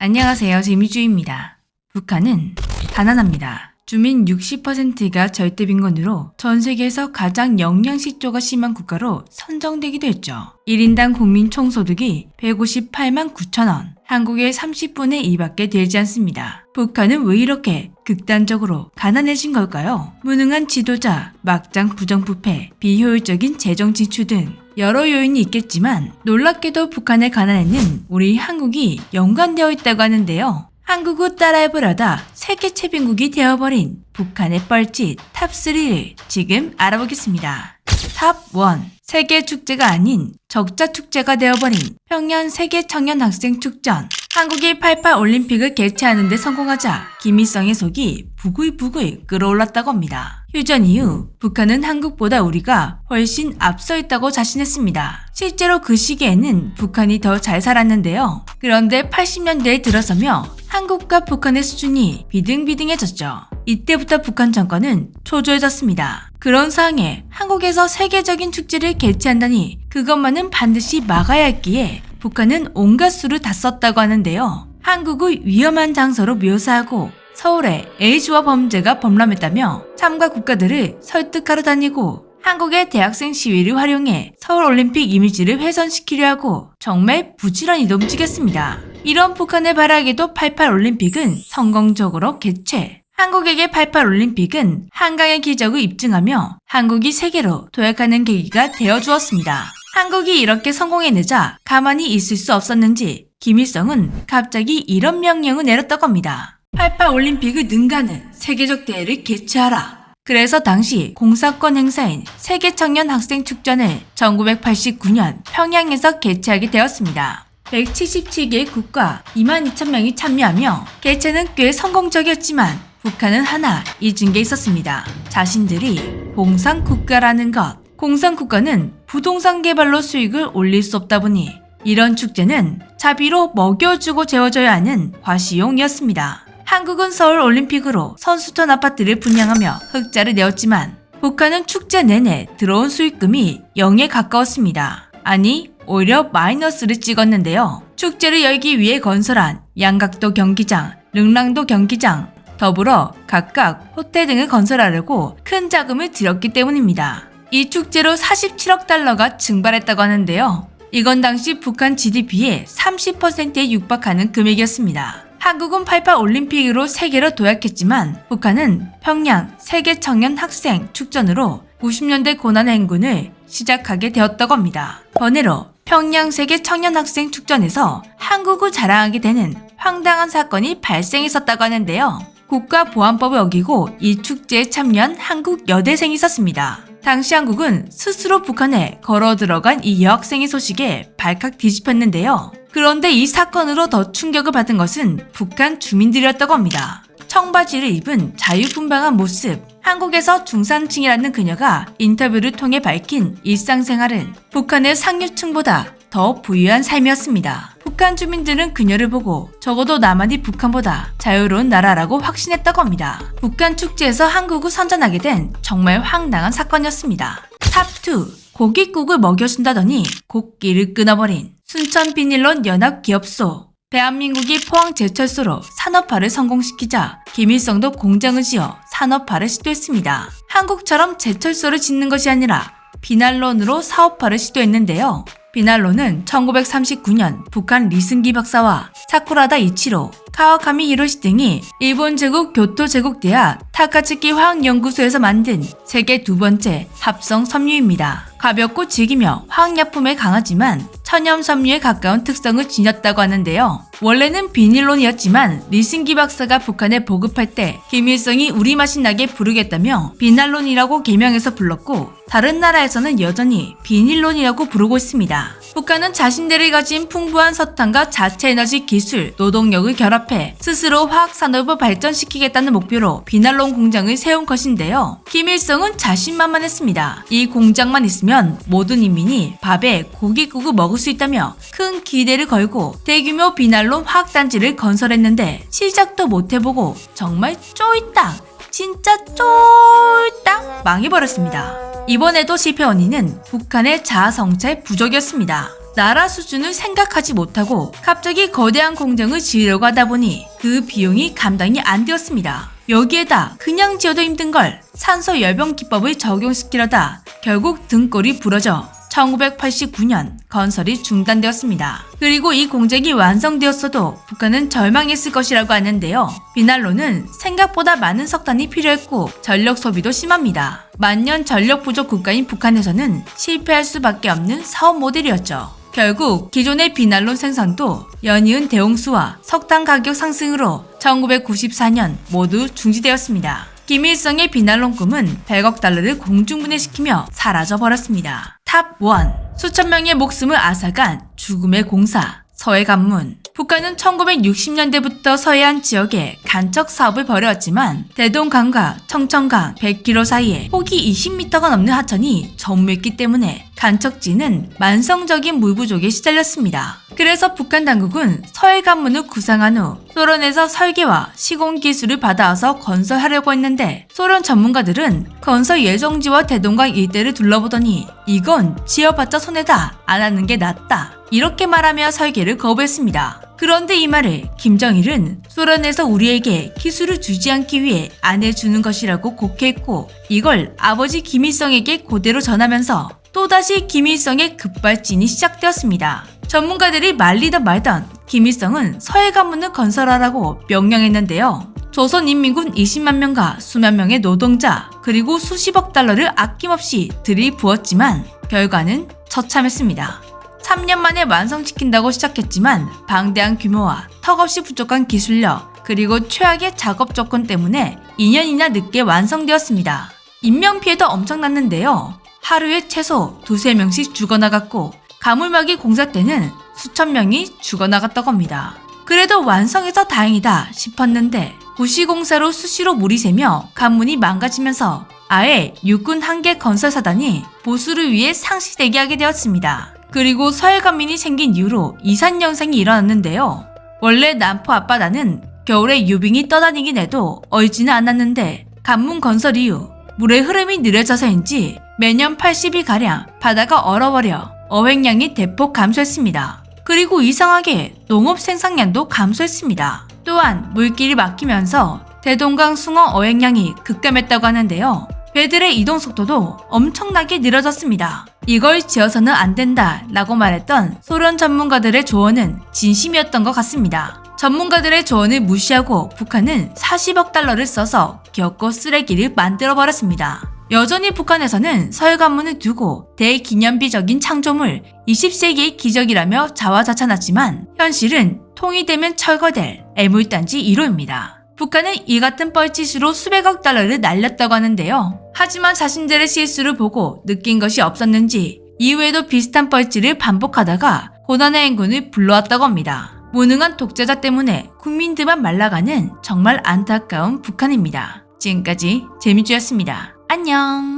안녕하세요. 재미주입니다. 북한은 가난합니다. 주민 60%가 절대 빈곤으로 전 세계에서 가장 영양실조가 심한 국가로 선정되기도 했죠. 1인당 국민 총소득이 158만 9천 원, 한국의 30분의 2밖에 되지 않습니다. 북한은 왜 이렇게 극단적으로 가난해진 걸까요? 무능한 지도자, 막장 부정부패, 비효율적인 재정 지출 등 여러 요인이 있겠지만 놀랍게도 북한의 가난에는 우리 한국이 연관되어 있다고 하는데요. 한국을 따라해보려다 세계 최빈국이 되어버린 북한의 뻘짓 탑3를 지금 알아보겠습니다. 탑1. 세계 축제가 아닌 적자 축제가 되어버린 평양 세계 청년 학생 축전. 한국이 88 올림픽을 개최하는 데 성공하자 김일성의 속이 부글부글 끓어올랐다고 합니다. 휴전 이후 북한은 한국보다 우리가 훨씬 앞서 있다고 자신했습니다. 실제로 그 시기에는 북한이 더 잘 살았는데요. 그런데 80년대에 들어서며 한국과 북한의 수준이 비등비등해졌죠. 이때부터 북한 정권은 초조해졌습니다. 그런 상황에 한국에서 세계적인 축제를 개최한다니 그것만은 반드시 막아야 했기에 북한은 온갖 수를 다 썼다고 하는데요. 한국을 위험한 장소로 묘사하고 서울에 A지와 범죄가 범람했다며 참가 국가들을 설득하러 다니고 한국의 대학생 시위를 활용해 서울올림픽 이미지를 훼손시키려 하고 정말 부지런히도 움직였습니다. 이런 북한의 발악에도 88 올림픽은 성공적으로 개최. 한국에게 88 올림픽은 한강의 기적을 입증하며 한국이 세계로 도약하는 계기가 되어주었습니다. 한국이 이렇게 성공해내자 가만히 있을 수 없었는지 김일성은 갑자기 이런 명령을 내렸다고 합니다. 88 올림픽을 능가하는 세계적 대회를 개최하라. 그래서 당시 공사권 행사인 세계청년 학생 축전을 1989년 평양에서 개최하게 되었습니다. 177개 국가 22,000명이 참여하며 개최는 꽤 성공적이었지만 북한은 하나 잊은 게 있었습니다. 자신들이 공산국가라는 것. 공산국가는 부동산 개발로 수익을 올릴 수 없다 보니 이런 축제는 자비로 먹여주고 재워줘야 하는 과시용이었습니다. 한국은 서울올림픽으로 선수촌 아파트를 분양하며 흑자를 내었지만 북한은 축제 내내 들어온 수익금이 0에 가까웠습니다. 아니 오히려 마이너스를 찍었는데요. 축제를 열기 위해 건설한 양각도 경기장, 릉랑도 경기장, 더불어 각각 호텔 등을 건설하려고 큰 자금을 들였기 때문입니다. 이 축제로 47억 달러가 증발했다고 하는데요. 이건 당시 북한 GDP의 30%에 육박하는 금액이었습니다. 한국은 88 올림픽으로 세계로 도약했지만 북한은 평양 세계 청년 학생 축전으로 90년대 고난의 행군을 시작하게 되었다고 합니다. 번외로 평양 세계 청년 학생 축전에서 한국을 자랑하게 되는 황당한 사건이 발생했었다고 하는데요. 국가보안법을 어기고 이 축제에 참여한 한국 여대생이 있었습니다. 당시 한국은 스스로 북한에 걸어 들어간 이 여학생의 소식에 발칵 뒤집혔는데요. 그런데 이 사건으로 더 충격을 받은 것은 북한 주민들이었다고 합니다. 청바지를 입은 자유분방한 모습, 한국에서 중산층이라는 그녀가 인터뷰를 통해 밝힌 일상생활은 북한의 상류층보다 더 부유한 삶이었습니다. 북한 주민들은 그녀를 보고 적어도 남한이 북한보다 자유로운 나라라고 확신했다고 합니다. 북한 축제에서 한국을 선전하게 된 정말 황당한 사건이었습니다. 탑2. 고깃국을 먹여준다더니 곡기를 끊어버린 순천 비닐론 연합기업소. 대한민국이 포항 제철소로 산업화를 성공시키자 김일성도 공장을 지어 산업화를 시도했습니다. 한국처럼 제철소를 짓는 것이 아니라 비날론으로 사업화를 시도했는데요. 비날론은 1939년 북한 리승기 박사와 사쿠라다 이치로, 카와카미 히로시 등이 일본 제국 교토 제국대학 타카츠키 화학연구소에서 만든 세계 두 번째 합성 섬유입니다. 가볍고 질기며 화학약품에 강하지만 천연 섬유에 가까운 특성을 지녔다고 하는데요. 원래는 비닐론이었지만 리승기 박사가 북한에 보급할 때 김일성이 우리 맛이 나게 부르겠다며 비날론이라고 개명해서 불렀고 다른 나라에서는 여전히 비닐론이라고 부르고 있습니다. 북한은 자신들이 가진 풍부한 서탄과 자체 에너지 기술, 노동력을 결합해 스스로 화학산업을 발전시키겠다는 목표로 비날론 공장을 세운 것인데요. 김일성은 자신만만했습니다. 이 공장만 있으면 모든 인민이 밥에 고깃국을 먹을 수 있다며 큰 기대를 걸고 대규모 비날론 화학단지를 건설했는데 시작도 못해보고 정말 쫄딱, 진짜 쫄딱 망해버렸습니다. 이번에도 실패 원인은 북한의 자아성찰 부족이었습니다. 나라 수준을 생각하지 못하고 갑자기 거대한 공장을 지으려고 하다 보니 그 비용이 감당이 안 되었습니다. 여기에다 그냥 지어도 힘든 걸 산소 열병 기법을 적용시키려다 결국 등골이 부러져 1989년 건설이 중단되었습니다. 그리고 이 공장이 완성되었어도 북한은 절망했을 것이라고 하는데요. 비난로는 생각보다 많은 석탄이 필요했고 전력 소비도 심합니다. 만년 전력 부족 국가인 북한에서는 실패할 수밖에 없는 사업 모델이었죠. 결국 기존의 비난로 생산도 연이은 대홍수와 석탄 가격 상승으로 1994년 모두 중지되었습니다. 김일성의 비난론 꿈은 100억 달러를 공중분해시키며 사라져버렸습니다. 탑 1. 수천 명의 목숨을 앗아간 죽음의 공사. 서해 관문. 북한은 1960년대부터 서해안 지역에 간척 사업을 벌여왔지만 대동강과 청천강 100km 사이에 폭이 20m가 넘는 하천이 전무했기 때문에 간척지는 만성적인 물 부족에 시달렸습니다. 그래서 북한 당국은 서해 관문을 구상한 후 소련에서 설계와 시공 기술을 받아와서 건설하려고 했는데 소련 전문가들은 건설 예정지와 대동강 일대를 둘러보더니 이건 지어봤자 손해다, 안 하는 게 낫다, 이렇게 말하며 설계를 거부했습니다. 그런데 이 말을 김정일은 소련에서 우리에게 기술을 주지 않기 위해 안 해주는 것이라고 곡해했고 이걸 아버지 김일성에게 그대로 전하면서 또다시 김일성의 급발진이 시작되었습니다. 전문가들이 말리던 말던 김일성은 서해 관문을 건설하라고 명령했는데요. 조선인민군 20만 명과 수만 명의 노동자 그리고 수십억 달러를 아낌없이 들이부었지만 결과는 처참했습니다. 3년 만에 완성시킨다고 시작했지만 방대한 규모와 턱없이 부족한 기술력 그리고 최악의 작업 조건 때문에 2년이나 늦게 완성되었습니다. 인명피해도 엄청났는데요. 하루에 최소 2~3명씩 죽어나갔고 가물막이 공사 때는 수천 명이 죽어나갔다고 합니다. 그래도 완성해서 다행이다 싶었는데 부시공사로 수시로 물이 새며 관문이 망가지면서 아예 육군 한개 건설사단이 보수를 위해 상시 대기하게 되었습니다. 그리고 서해관문이 생긴 이후로 이산연생이 일어났는데요. 원래 남포 앞바다는 겨울에 유빙이 떠다니긴 해도 얼지는 않았는데 관문 건설 이후 물의 흐름이 느려져서인지 매년 80일가량 바다가 얼어버려 어획량이 대폭 감소했습니다. 그리고 이상하게 농업 생산량도 감소했습니다. 또한 물길이 막히면서 대동강 숭어 어획량이 급감했다고 하는데요. 배들의 이동 속도도 엄청나게 느려졌습니다. 이걸 지어서는 안 된다 라고 말했던 소련 전문가들의 조언은 진심이었던 것 같습니다. 전문가들의 조언을 무시하고 북한은 40억 달러를 써서 기어코 쓰레기를 만들어버렸습니다. 여전히 북한에서는 서해관문을 두고 대기념비적인 창조물 20세기의 기적이라며 자화자찬하지만 현실은 통일되면 철거될 애물단지 1호입니다. 북한은 이 같은 뻘짓으로 수백억 달러를 날렸다고 하는데요. 하지만 자신들의 실수를 보고 느낀 것이 없었는지 이후에도 비슷한 뻘짓을 반복하다가 고난의 행군을 불러왔다고 합니다. 무능한 독재자 때문에 국민들만 말라가는 정말 안타까운 북한입니다. 지금까지 재미주였습니다. 안녕.